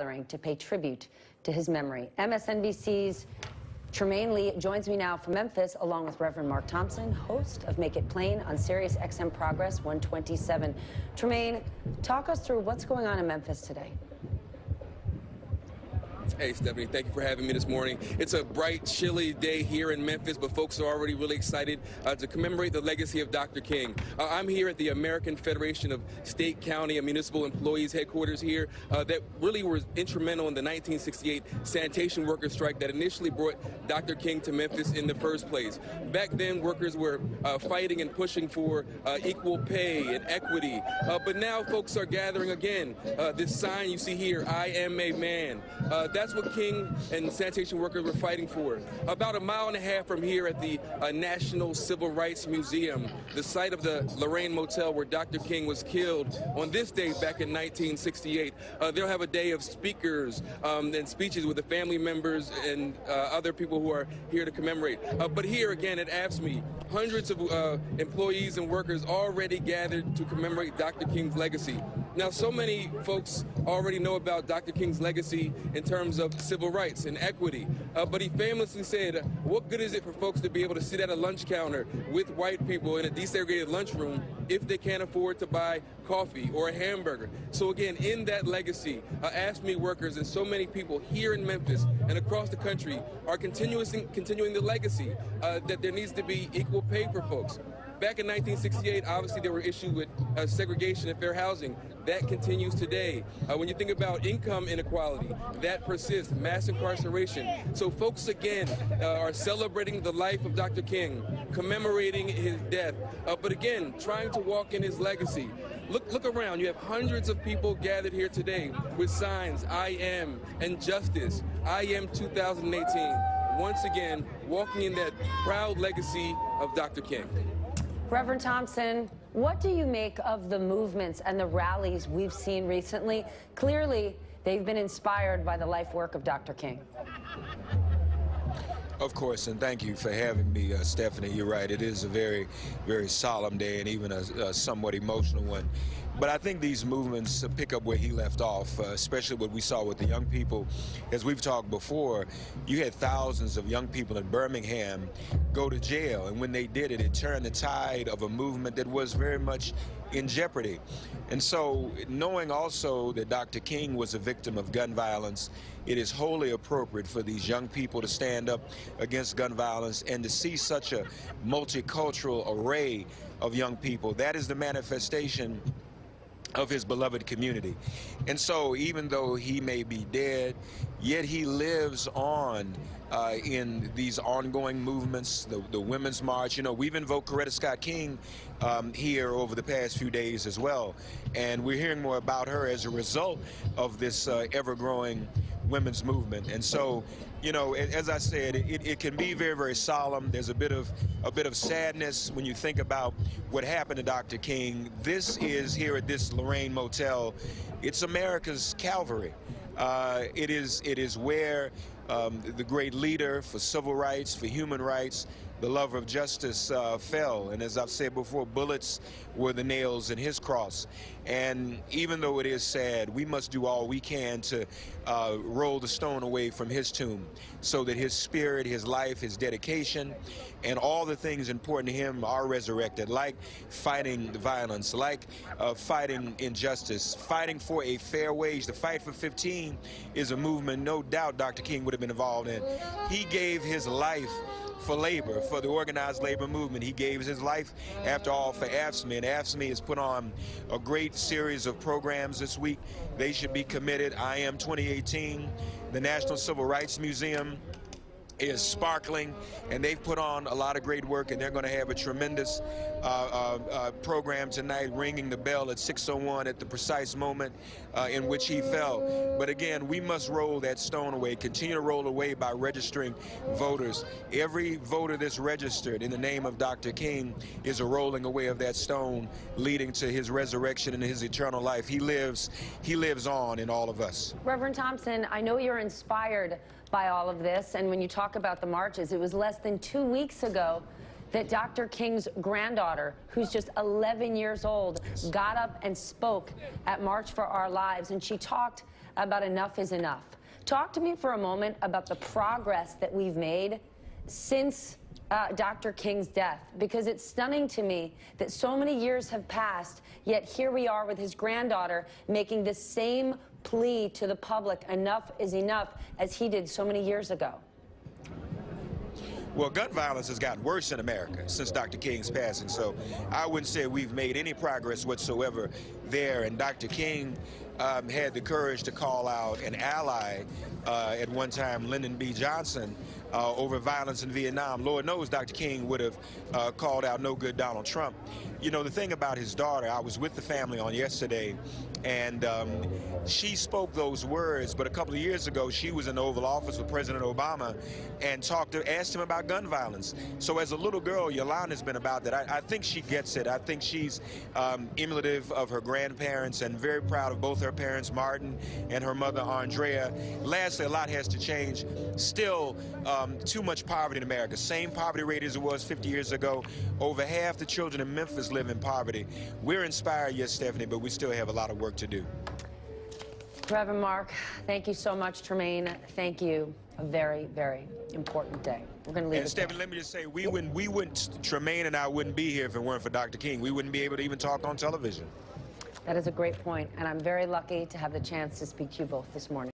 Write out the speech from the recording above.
to pay tribute to his memory. MSNBC's Trymaine Lee joins me now from Memphis, along with Reverend Mark Thompson, host of Make It Plain on Sirius XM Progress 127. Trymaine, talk us through what's going on in Memphis today. Hey, Stephanie, thank you for having me this morning. It's a bright, chilly day here in Memphis, but folks are already really excited to commemorate the legacy of Dr. King. I'm here at the American Federation of State, County, and Municipal Employees headquarters here that really was instrumental in the 1968 sanitation workers strike that initially brought Dr. King to Memphis in the first place. Back then, workers were fighting and pushing for equal pay and equity, but now folks are gathering again. This sign you see here, I am a man. That's what King and sanitation workers were fighting for. About a mile and a half from here at the National Civil Rights Museum, the site of the Lorraine Motel where Dr. King was killed on this day back in 1968. They'll have a day of speakers and speeches with the family members and other people who are here to commemorate. But here again at AFSCME, hundreds of employees and workers already gathered to commemorate Dr. King's legacy. Now, so many folks already know about Dr. King's legacy in terms of civil rights and equity, but he famously said, what good is it for folks to be able to sit at a lunch counter with white people in a desegregated lunchroom if they can't afford to buy coffee or a hamburger? So again, in that legacy, AFSCME workers and so many people here in Memphis and across the country are continuing the legacy that there needs to be equal pay for folks. Back in 1968, obviously there were issues with segregation and fair housing. That continues today. When you think about income inequality, that persists, mass incarceration. So folks, again, are celebrating the life of Dr. King, commemorating his death, but again, trying to walk in his legacy. Look around. You have hundreds of people gathered here today with signs, I am, and justice, I am 2018. Once again, walking in that proud legacy of Dr. King. Reverend Thompson, what do you make of the movements and the rallies we've seen recently? Clearly, they've been inspired by the life work of Dr. King. Of course, and thank you for having me, Stephanie. You're right. It is a very, very solemn day and even a somewhat emotional one. But I think these movements pick up where he left off, especially what we saw with the young people. As we've talked before, you had thousands of young people in Birmingham go to jail, and when they did it, it turned the tide of a movement that was very much in jeopardy. And so, knowing also that Dr. King was a victim of gun violence, it is wholly appropriate for these young people to stand up against gun violence and to see such a multicultural array of young people. That is the manifestation of his beloved community. And so even though he may be dead, yet he lives on in these ongoing movements, the Women's March. You know, we've invoked Coretta Scott King here over the past few days as well. And we're hearing more about her as a result of this ever-growing women's movement. And so, you know, as I said, it can be very, very solemn. There's a bit of sadness when you think about what happened to Dr. King. This is here at this Lorraine Motel. It's America's Calvary. It is where the great leader for civil rights, for human rights, the lover of justice fell. And as I've said before, bullets were the nails in his cross. And even though it is sad, we must do all we can to roll the stone away from his tomb so that his spirit, his life, his dedication, and all the things important to him are resurrected, like fighting violence, like fighting injustice, fighting for a fair wage. The Fight for 15 is a movement no doubt Dr. King would have been involved in. He gave his life for labor, for the organized labor movement. He gave his life, after all, for AFSCME, and AFSCME has put on a great series of programs this week. They should be committed. I Am 2018, the National Civil Rights Museum is sparkling, and they've put on a lot of great work, and they're going to have a tremendous program tonight, ringing the bell at 6:01 at the precise moment in which he fell. But again, we must roll that stone away, continue to roll away by registering voters. Every voter that's registered in the name of Dr. King is a rolling away of that stone, leading to his resurrection and his eternal life. He lives on in all of us. Reverend Thompson, I know you're inspired by all of this, and when you talk about the marches, it was less than 2 weeks ago that Dr. King's granddaughter, who's just 11 years old, got up and spoke at March for Our Lives, and she talked about enough is enough. Talk to me for a moment about the progress that we've made since Dr. King's death, because it's stunning to me that so many years have passed, yet here we are with his granddaughter making the same plea to the public, enough is enough, as he did so many years ago. Well, gun violence has gotten worse in America since Dr. King's passing, so I wouldn't say we've made any progress whatsoever there. And Dr. King had the courage to call out an ally at one time, Lyndon B. Johnson, over violence in Vietnam. Lord knows Dr. King would have called out no good Donald Trump. You know, the thing about his daughter, I was with the family on yesterday, and she spoke those words, but a couple of years ago, she was in the Oval Office with President Obama and asked him about gun violence. So as a little girl, Yolanda's been about that. I think she gets it. I think she's emulative of her grandparents and very proud of both her parents, Martin, and her mother, Andrea. Lastly, a lot has to change. Still, too much poverty in America. Same poverty rate as it was 50 years ago. Over half the children in Memphis live in poverty. We're inspired, yes, Stephanie, but we still have a lot of work to do. Reverend Mark, thank you so much. Trymaine, thank you. A very, very important day. We're going to leave it there. Stephanie, let me just say, Trymaine and I wouldn't be here if it weren't for Dr. King. We wouldn't be able to even talk on television. That is a great point, and I'm very lucky to have the chance to speak to you both this morning.